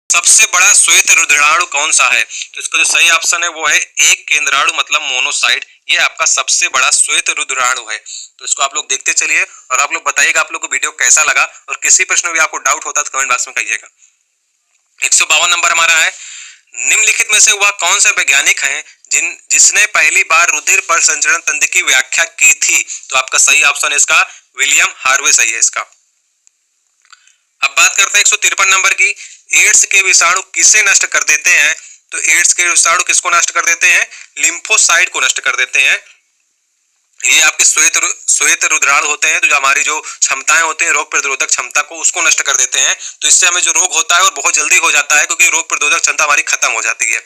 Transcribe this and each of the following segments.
सबसे बड़ा श्वेत रुधिराणु कौन सा है? तो इसका जो सही ऑप्शन है वो है एक केंद्राणु मतलब मोनोसाइट। ये आपका सबसे बड़ा श्वेत रुधिराणु है। तो इसको आप लोग देखते चलिए और आप लोग बताइएगा आप लोग को वीडियो कैसा लगा, और किसी प्रश्न में भी आपको डाउट होता तो कमेंट बॉक्स में कहिएगा। 152 नंबर हमारा है, निम्नलिखित में से वह कौन सा वैज्ञानिक है जिसने पहली बार रुधिर पर संचरण तंत्र की व्याख्या की थी? तो आपका सही ऑप्शन है इसका विलियम हार्वे सही है इसका। अब बात करते हैं 153 नंबर की, एड्स के विषाणु किसे नष्ट कर देते हैं? तो एड्स के विषाणु किसको नष्ट कर देते हैं? लिम्फोसाइट को नष्ट कर देते हैं। ये आपके श्वेत रुधिराणु होते हैं, तो जो हमारी जो क्षमताएं होती हैं रोग प्रतिरोधक क्षमता को, उसको नष्ट कर देते हैं। तो इससे हमें जो रोग होता है और बहुत जल्दी हो जाता है, क्योंकि रोग प्रतिरोधक क्षमता हमारी खत्म हो जाती है।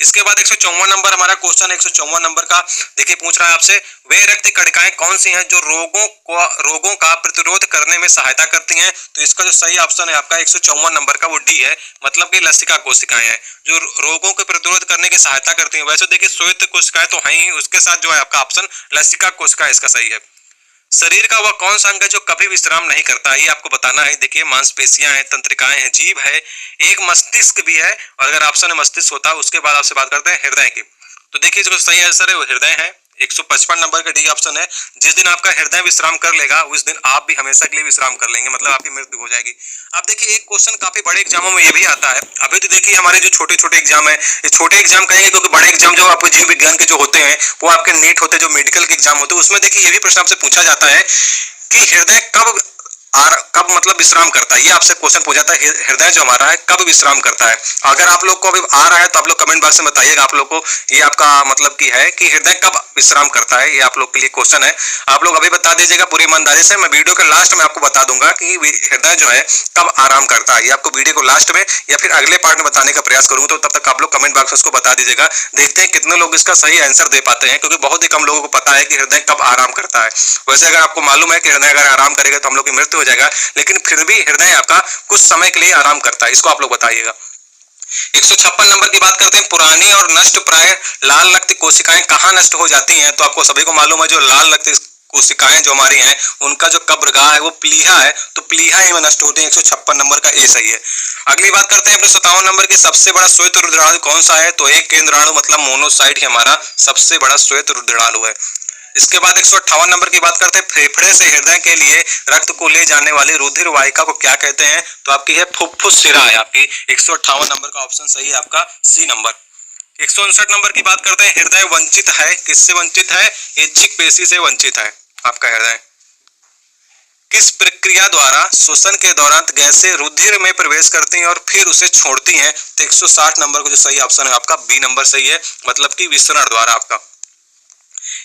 इसके बाद 154 नंबर हमारा क्वेश्चन है। 154 नंबर का देखिए पूछ रहा है आपसे, वे रक्त कणिकाएं कौन सी हैं जो रोगों का प्रतिरोध करने में सहायता करती हैं? तो इसका जो सही ऑप्शन है आपका 154 नंबर का वो डी है, मतलब कि लसिका कोशिकाएं हैं जो रोगों के प्रतिरोध करने की सहायता करती हैं। वैसे देखिए श्वेत कोशिकाएं तो है ही, उसके साथ जो है आपका ऑप्शन लसिका कोशिका इसका सही है। शरीर का वह कौन सा अंग है जो कभी विश्राम नहीं करता? ये आपको बताना है। देखिए मांसपेशियां हैं, तंत्रिकाएं हैं, जीभ है, एक मस्तिष्क भी है, और अगर ऑप्शन है मस्तिष्क होता है उसके बाद आपसे बात करते हैं हृदय की। तो देखिए जो सही आंसर है वो हृदय है। 155 नंबर का डी ऑप्शन है, जिस दिन आपका हृदय विश्राम कर लेगा उस दिन आप भी हमेशा के लिए विश्राम कर लेंगे, मतलब आपकी मृत्यु हो जाएगी। अब देखिए एक क्वेश्चन काफी बड़े एग्जामों में ये भी आता है। अभी तो देखिए हमारे जो छोटे छोटे एग्जाम है, ये छोटे एग्जाम कहेंगे क्योंकि बड़े एग्जाम जो आपके जीव विज्ञान के जो होते हैं वो आपके नीट होते हैं, जो मेडिकल के एग्जाम होते हैं, उसमें देखिए ये भी प्रश्न आपसे पूछा जाता है कि हृदय कब मतलब विश्राम करता है। ये आपसे क्वेश्चन पूछा जाता है, हृदय जो हमारा है कब विश्राम करता है। अगर आप लोग को अभी आ रहा है तो आप लोग कमेंट बॉक्स में बताइएगा आप लोग को ये आपका मतलब की है कि हृदय कब विश्राम करता है। ये आप लोग के लिए क्वेश्चन है, आप लोग अभी बता दीजिएगा पूरी ईमानदारी से। मैं वीडियो के लास्ट में आपको बता दूंगा कि हृदय जो है कब आराम करता है। ये आपको वीडियो को लास्ट में या फिर अगले पार्ट में बताने का प्रयास करूंगा, तो तब तक आप लोग कमेंट बॉक्स में उसको बता दीजिएगा। देखते हैं कितने लोग इसका सही आंसर दे पाते हैं, क्योंकि बहुत ही कम लोगों को पता है कि हृदय कब आराम करता है। वैसे अगर आपको मालूम है कि हृदय अगर आराम करेगा तो हम लोग की मृत्यु हो जाएगा, लेकिन फिर भी हृदय आपका कुछ समय के लिए आराम करता है, इसको आप लोग बताइएगा। 156 नंबर की बात करते हैं, पुरानी और नष्ट प्राय लाल रक्त कोशिकाएं कहाँ नष्ट हो जाती हैं? तो आपको सभी को मालूम है जो लाल रक्त कोशिकाएं जो हमारी हैं उनका जो कब्रगाह है वो प्लीहा है, तो प्लीहा ही में नष्ट होती है। 156 नंबर का ए सही है। अगली बात करते हैं अपने 57 नंबर की, सबसे बड़ा श्वेत रुधिराणु कौन सा है? तो एक केंद्राणु मतलब मोनोसाइट ही हमारा सबसे बड़ा श्वेत रुधिराणु है। इसके बाद 158 नंबर की बात करते हैं, फेफड़े से हृदय के लिए रक्त को ले जाने वाली रुधिर वाहिका को क्या कहते हैं? तो आपकी है फुफ्फुस शिरा है आपकी। 158 नंबर का ऑप्शन सही है आपका सी नंबर। 159 नंबर की बात करते हैं, हृदय वंचित है, किससे वंचित है? ऐच्छिक पेशी से वंचित है आपका हृदय। किस प्रक्रिया द्वारा श्वसन के दौरान गैसें रुधिर में प्रवेश करती हैं और फिर उसे छोड़ती हैं? तो 160 नंबर का जो सही ऑप्शन है आपका बी नंबर सही है, मतलब कि विसरण द्वारा आपका।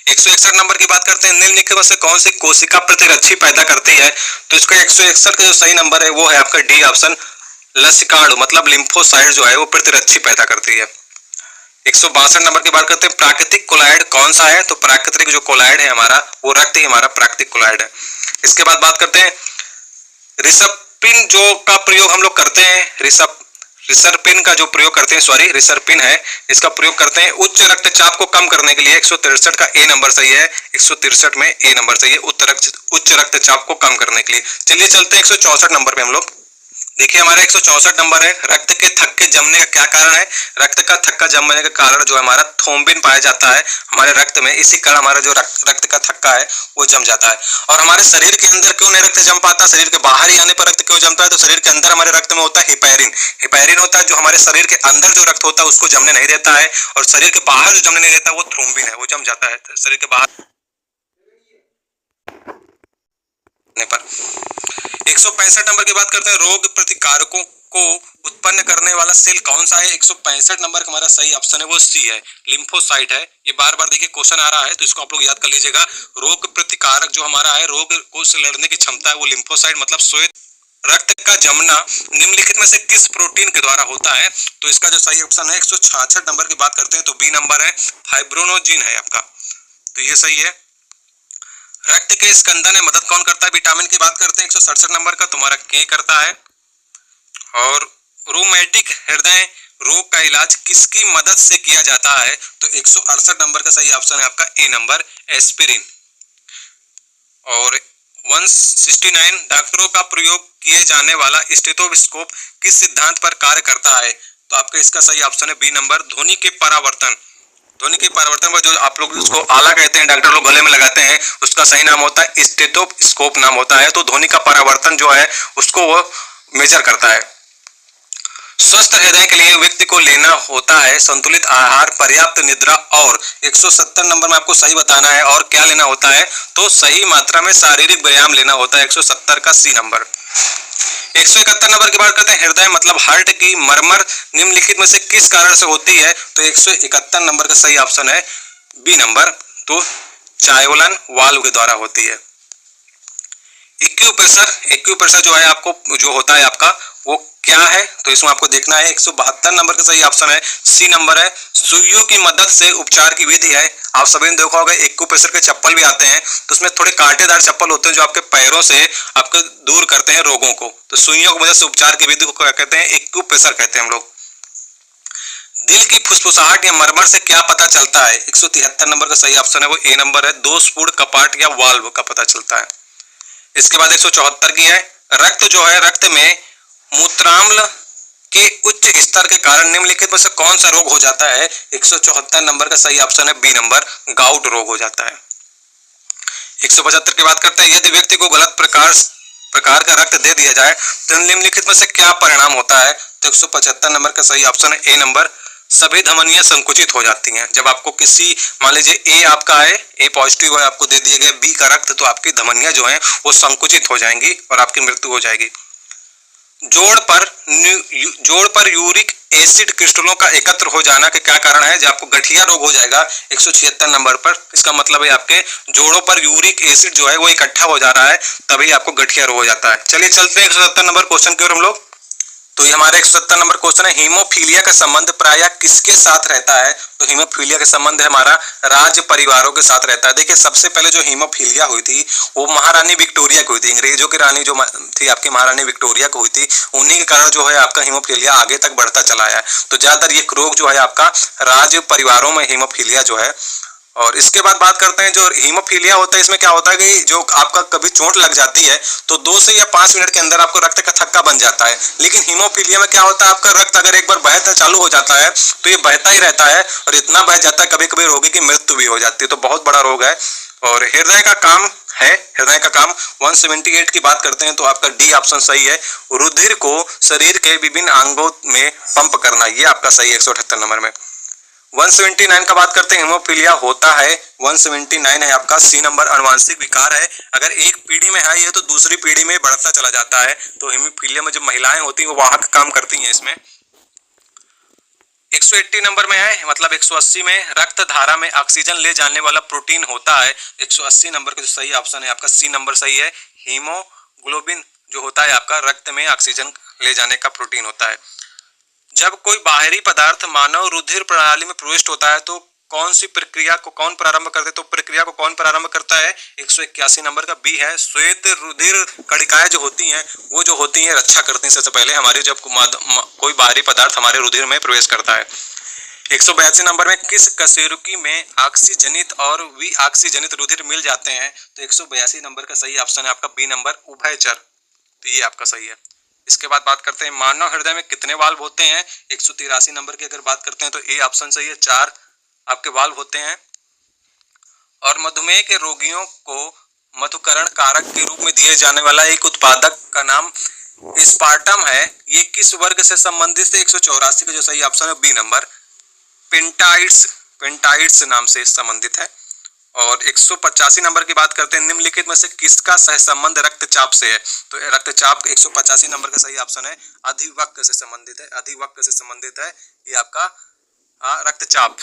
161 नंबर की बात करते हैं, निम्नलिखित में से कौन सी कोशिका प्रतिरक्षी पैदा करती है? तो इसका 161 का जो सही नंबर है वो है आपका डी ऑप्शन, लसिकाणु मतलब लिम्फोसाइट जो है वो प्रतिरक्षी पैदा करती है। 162 नंबर की बात करते हैं, प्राकृतिक कोलाइड कौन सा है? तो प्राकृतिक जो कोलाइड है हमारा वो रक्त ही हमारा प्राकृतिक कोलाइड है। इसके बाद बात करते हैं, रिसर्पिन जो का प्रयोग हम लोग करते हैं, रिसर्पिन का जो प्रयोग करते हैं, सॉरी रिसर्पिन है, इसका प्रयोग करते हैं उच्च रक्तचाप को कम करने के लिए। 163 का ए नंबर सही है, 163 में ए नंबर सही है, उच्च रक्तचाप को कम करने के लिए। चलिए चलते हैं 164 नंबर पे हम लोग। देखिए हमारा 164 नंबर है, रक्त के थक्के जमने का क्या कारण है? रक्त का थक्का जमने का कारण जो है हमारा थ्रोम्बिन पाया जाता है हमारे रक्त में, इसी कारण हमारा जो रक्त का थक्का है वो जम जाता है। और हमारे शरीर के अंदर क्यों नहीं रक्त जम पाता? शरीर के बाहर ही आने पर रक्त क्यों जमता है? तो शरीर के अंदर हमारे रक्त में होता है हिपैरिन। हिपैरिन होता है जो हमारे शरीर के अंदर जो रक्त होता है उसको जमने नहीं देता है, और शरीर के बाहर जो जमने नहीं देता वो थ्रोम्बिन है, वो जम जाता है शरीर के बाहर पर। 165 नंबर की बात करते हैं, रोग प्रतिकारकों को उत्पन्न करने वाला सेल कौन सा है? 165 नंबर का हमारा सही ऑप्शन है वो सी है, लिम्फोसाइट है। ये बार बार देखिए क्वेश्चन आ रहा है तो इसको आप लोग याद कर लीजिएगा। रोग प्रतिकारक जो हमारा है, रोग को से लड़ने की क्षमता है वो लिम्फोसाइट मतलब श्वेत रक्त का जमना निम्नलिखित में से किस प्रोटीन के द्वारा होता है? तो इसका जो सही ऑप्शन है 166 नंबर की बात करते हैं तो बी नंबर है, फाइब्रोनोजिन है आपका, तो ये सही है। रक्त के स्कंदन में मदद कौन करता है? विटामिन की बात करते हैं 167 नंबर का, तुम्हारा के करता है। और रोमैटिक हृदय रोग का इलाज किसकी मदद से किया जाता है? तो 168 नंबर का सही ऑप्शन है आपका ए नंबर, एस्पिरिन। और 169 डॉक्टरों का प्रयोग किए जाने वाला स्टेथोस्कोप किस सिद्धांत पर कार्य करता है? तो आपका इसका सही ऑप्शन है बी नंबर, ध्वनि के परावर्तन। ध्वनि के परावर्तन पर जो आप लोग उसको आला कहते हैं, डॉक्टर लोग गले में लगाते हैं, उसका सही नाम होता है स्टेथोस्कोप नाम होता है। तो ध्वनि का परावर्तन जो है उसको वो मेजर करता है। स्वस्थ हृदय के लिए व्यक्ति को लेना होता है संतुलित आहार, पर्याप्त निद्रा और 170 नंबर में आपको सही बताना है। और क्या लेना होता है? तो सही मात्रा में शारीरिक व्यायाम लेना होता है, 170 का सी नंबर। 171 नंबर की बात करते हैं, हृदय मतलब हार्ट की मरमर निम्नलिखित में से किस कारण से होती है? तो 171 नंबर का सही ऑप्शन है बी नंबर, तो चायोलन वाल्व के द्वारा होती है। एक्यूप्रेशर जो है आपको जो होता है आपका वो क्या है? तो इसमें आपको देखना है। 172 नंबर का सही ऑप्शन है सी नंबर है, सुइयों की मदद से उपचार की विधि है। आप सभी ने देखा होगा एक्यूप्रेशर के चप्पल भी आते हैं, तो उसमें थोड़े कांटेदार चप्पल होते हैं जो आपके पैरों से आपको दूर करते हैं रोगों को। तो सुइयों की मदद से उपचार की विधि को क्या कहते हैं? एक्यूप्रेशर कहते हैं हम लोग। दिल की फुसफुसाहट या मरमर से क्या पता चलता है? 173 नंबर का सही ऑप्शन है वो ए नंबर है, दोषपूर्ण कपाट या वाल्व का पता चलता है। इसके बाद 174 की है, रक्त जो है, रक्त में मूत्राम्ल के उच्च स्तर के कारण निम्नलिखित में से कौन सा रोग हो जाता है? 174 नंबर का सही ऑप्शन है बी नंबर, गाउट रोग हो जाता है। 175 की बात करते हैं, यदि व्यक्ति को गलत प्रकार का रक्त दे दिया जाए तो निम्नलिखित में से क्या परिणाम होता है? तो 175 नंबर का सही ऑप्शन है ए नंबर, सभी धमनियां संकुचित हो जाती हैं। जब आपको किसी, मान लीजिए ए आपका है, ए पॉजिटिव है, आपको दे दिया गया बी का रक्त, तो आपकी धमनियां जो हैं वो संकुचित हो जाएंगी और आपकी मृत्यु हो जाएगी। जोड़ पर यूरिक एसिड क्रिस्टलों का एकत्र हो जाना के क्या कारण है? जब आपको गठिया रोग हो जाएगा 176 नंबर पर, इसका मतलब है आपके जोड़ों पर यूरिक एसिड जो है वो इकट्ठा हो जा रहा है, तभी आपको गठिया रोग हो जाता है। चलिए चलते हैं 170 नंबर क्वेश्चन की ओर हम लोग। तो ये हमारा 170 नंबर क्वेश्चन है, हीमोफीलिया का संबंध प्रायः किसके साथ रहता है? तो हीमोफीलिया का संबंध है हमारा राज परिवारों के साथ रहता है। देखिए सबसे पहले जो हीमोफीलिया हुई थी वो महारानी विक्टोरिया को हुई थी, अंग्रेजों की रानी जो थी आपकी महारानी विक्टोरिया को हुई थी, उन्हीं के कारण जो है आपका हीमोफीलिया आगे तक बढ़ता चला है। तो ज्यादातर ये रोग जो है आपका राज परिवारों में हीमोफीलिया जो है। और इसके बाद बात करते हैं जो हीमोफीलिया होता है, इसमें क्या होता है कि जो आपका कभी चोट लग जाती है तो 2 से या 5 मिनट के अंदर आपको रक्त का थक्का बन जाता है। लेकिन हीमोफीलिया में क्या होता है, आपका रक्त अगर एक बार बहना चालू हो जाता है तो ये बहता ही रहता है और इतना बह जाता है कभी कभी रोगी की मृत्यु भी हो जाती है। तो बहुत बड़ा रोग है। और हृदय का काम है, हृदय का काम 178 की बात करते हैं तो आपका डी ऑप्शन सही है, रुधिर को शरीर के विभिन्न अंगों में पंप करना, ये आपका सही है 178 नंबर में। 179 का बात करते हैं, हीमोफीलिया होता है 179 है आपका सी नंबर, अनुवांशिक विकार है। अगर एक पीढ़ी में है ये तो दूसरी पीढ़ी में बढ़ता चला जाता है। तो हीमोफीलिया में जो महिलाएं होती हैं वो वाहक काम करती हैं इसमें। 180 नंबर में है, मतलब 180 में रक्त धारा में ऑक्सीजन ले जाने वाला प्रोटीन होता है। 180 नंबर का जो सही ऑप्शन है आपका सी नंबर सही है, हीमोग्लोबिन जो होता है आपका रक्त में ऑक्सीजन ले जाने का प्रोटीन होता है। जब कोई बाहरी पदार्थ मानव रुधिर प्रणाली में प्रविष्ट होता है तो कौन सी प्रक्रिया को कौन प्रारंभ करते हैं? तो प्रक्रिया को कौन प्रारंभ करता है? 181 नंबर का बी है, श्वेत रुधिर कणिकाएं जो होती हैं वो जो होती हैं रक्षा करती हैं सबसे पहले हमारी, जब कोई बाहरी पदार्थ हमारे रुधिर में प्रवेश करता है। 182 नंबर में किस कशेरुकी में ऑक्सीजनित और विऑक्सीजनित रुधिर मिल जाते हैं? तो 182 नंबर का सही ऑप्शन है आपका बी नंबर, उभयचर। तो ये आपका सही है। इसके बाद बात करते हैं मानव हृदय में कितने वाल्व होते हैं? 183 नंबर की अगर बात करते हैं तो ए ऑप्शन सही है, 4 आपके वाल्व होते हैं। और मधुमेह के रोगियों को मधुकरण कारक के रूप में दिए जाने वाला एक उत्पादक का नाम स्पार्टम है, ये किस वर्ग से संबंधित है? 184 का जो सही ऑप्शन है बी नंबर, पेंटाइड्स नाम से संबंधित है। और 185 नंबर की बात करते हैं, निम्नलिखित में से किसका सहसंबंध रक्तचाप से है? तो रक्तचाप 185 नंबर का सही ऑप्शन है, अधिवक्र से संबंधित है, अधिवक्र से संबंधित है ये आपका रक्तचाप।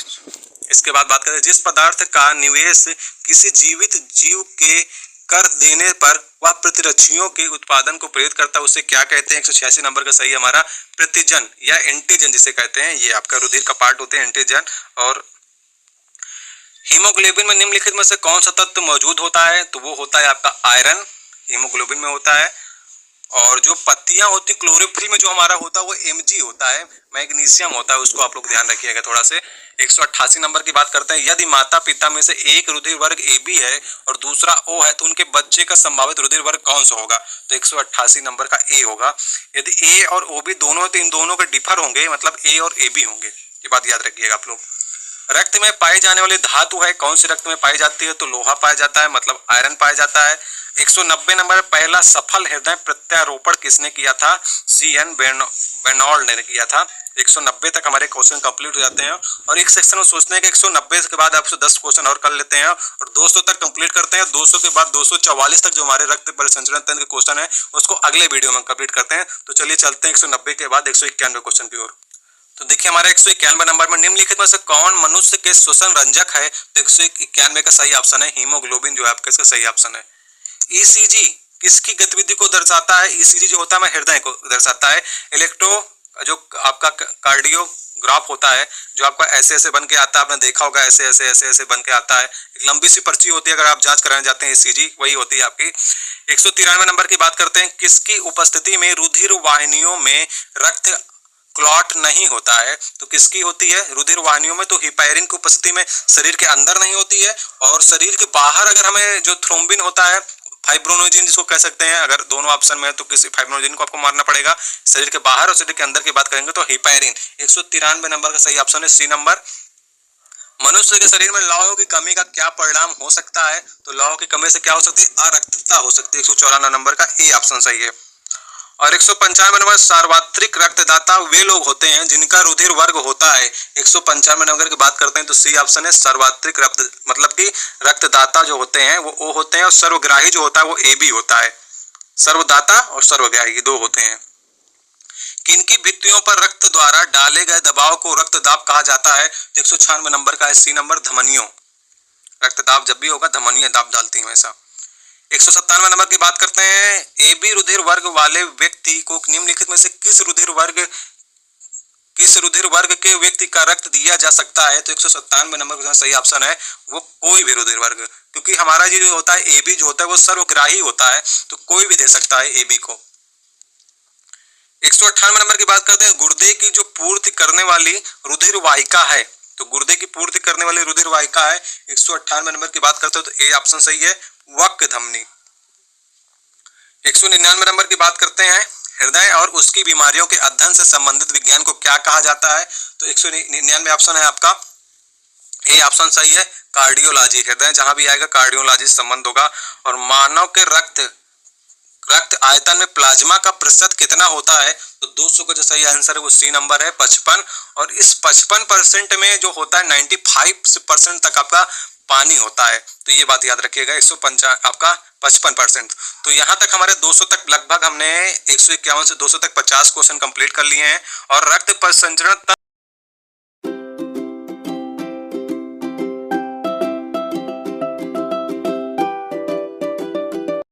इसके बाद बात करते हैं, जिस पदार्थ का निवेश किसी जीवित जीव के कर देने पर वह प्रतिरक्षियों के उत्पादन को प्रेरित करता है उसे क्या कहते हैं? 186 नंबर का सही हमारा प्रतिजन या एंटीजन जिसे कहते हैं, ये आपका रुधिर का पार्ट होते हैं एंटीजन। और हीमोग्लोबिन में निम्नलिखित में से कौन सा तत्व मौजूद होता है? तो वो होता है आपका आयरन, हीमोग्लोबिन में होता है। और जो पत्तियां होती क्लोरोफिल में जो हमारा होता है वो Mg होता है, मैग्नीशियम होता है, उसको आप लोग ध्यान रखिएगा थोड़ा से। 188 नंबर की बात करते हैं, यदि माता पिता में से एक रुधिर वर्ग AB है और दूसरा O है तो उनके बच्चे का संभावित रुधिर वर्ग कौन सा होगा? तो 188 नंबर का A होगा। यदि A और OB दोनों तो इन दोनों के डिफर होंगे, मतलब A और AB होंगे, ये बात याद रखिएगा आप लोग। रक्त में पाई जाने वाली धातु है, कौन सी रक्त में पाई जाती है? तो लोहा पाया जाता है, मतलब आयरन पाया जाता है। 190 नंबर, पहला सफल हृदय प्रत्यारोपण किसने किया था? CN बेर्नौल्ड ने किया था। 190 तक हमारे क्वेश्चन कंप्लीट हो जाते हैं और एक सेक्शन में सोचते हैं कि 190 के बाद आपसे 10 क्वेश्चन और कर लेते हैं और 200 तक कंप्लीट करते हैं। 200 के बाद 244 तक जो हमारे रक्त परिसंचरण तंत्र के क्वेश्चन है उसको अगले वीडियो में कंप्लीट करते हैं। तो चलिए चलते हैं 190 के बाद 191 क्वेश्चन की ओर। तो देखिए हमारे 191 नंबर में निम्नलिखित में से कौन मनुष्य के श्वसन रंजक है? तो 191 का सही ऑप्शन है हीमोग्लोबिन, जो है आपका इसका सही ऑप्शन है। ECG किसकी गतिविधि को दर्शाता है? ECG जो होता है हृदय को दर्शाता है। इलेक्ट्रो जो आपका कार्डियोग्राफ होता है, जो आपका ऐसे ऐसे बन के आता है, आपने देखा होगा ऐसे ऐसे ऐसे ऐसे बन के आता है, एक लंबी सी पर्ची होती है, अगर आप जांच कराने जाते हैं ECG वही होती है आपकी। 193 नंबर की बात करते हैं, किसकी उपस्थिति में रुधिर वाहिनियों में रक्त क्लॉट नहीं होता है? तो किसकी होती है रुधिर वाहिनियों में? तो हिपैरिन की उपस्थिति में, शरीर के अंदर नहीं होती है और शरीर के बाहर अगर हमें जो थ्रोम्बिन होता है, फाइब्रोनोजिन जिसको कह सकते हैं, अगर दोनों ऑप्शन में है तो किसी फाइब्रोनोजिन को आपको मारना पड़ेगा। शरीर के बाहर और शरीर के अंदर की बात करेंगे तो हिपैरिन। 193 नंबर का सही ऑप्शन है C नंबर। मनुष्य के शरीर में लौह की कमी का क्या परिणाम हो सकता है? तो लौह की कमी से क्या हो सकती है? अरक्तता हो सकती है। 194 नंबर का A ऑप्शन सही है। और 195 नंबर, सार्वत्रिक रक्तदाता वे लोग होते हैं जिनका रुधिर वर्ग होता है। 195 नंबर की बात करते हैं तो C ऑप्शन है सार्वत्रिक रक्त, मतलब कि रक्तदाता जो होते हैं वो O होते हैं और सर्वग्राही जो होता है वो AB होता है। सर्वदाता और सर्वग्राही दो होते हैं। किनकी भित्तियों पर रक्त द्वारा डाले गए दबाव को रक्तदाब कहा जाता है? तो 196 नंबर का है C नंबर, धमनियों। रक्तदाब जब भी होगा धमनियां दाब डालती हैं हमेशा। 197 नंबर की बात करते हैं, AB रुधिर वर्ग वाले व्यक्ति को निम्नलिखित में से किस रुधिर वर्ग के व्यक्ति का रक्त दिया जा सकता है? तो 197 नंबर का सही ऑप्शन है वो कोई भी रुधिर वर्ग, क्योंकि हमारा ये जो होता है AB जो होता है वो सर्वग्राही होता है, तो कोई भी दे सकता है AB को। 198 नंबर की बात करते हैं, गुर्दे की जो पूर्ति करने वाली रुधिर वाहिका है, तो गुर्दे की पूर्ति करने वाली रुधिर वाहिका है। 198 नंबर की बात करते हैं तो A ऑप्शन सही है, वक्र धमनी। 199 नंबर की बात करते हैं, हृदय और उसकी बीमारियों के अध्ययन से संबंधित विज्ञान को क्या कहा जाता है? तो 199 ऑप्शन है आपका A ऑप्शन सही है, कार्डियोलॉजी। हृदय जहां भी आएगा कार्डियोलॉजी से संबंध होगा। और मानव के रक्त आयतन में प्लाज्मा का प्रतिशत कितना होता है? तो 200 का जो सही आंसर है वो C नंबर है, 55। और इस 55% में जो होता है 95% तक आपका पानी होता है, तो ये बात याद रखिएगा। 155 आपका 55%। तो यहाँ तक हमारे 200 तक लगभग हमने 151 से 200 तक 50 क्वेश्चन कंप्लीट कर लिए हैं और रक्त परिसंचरण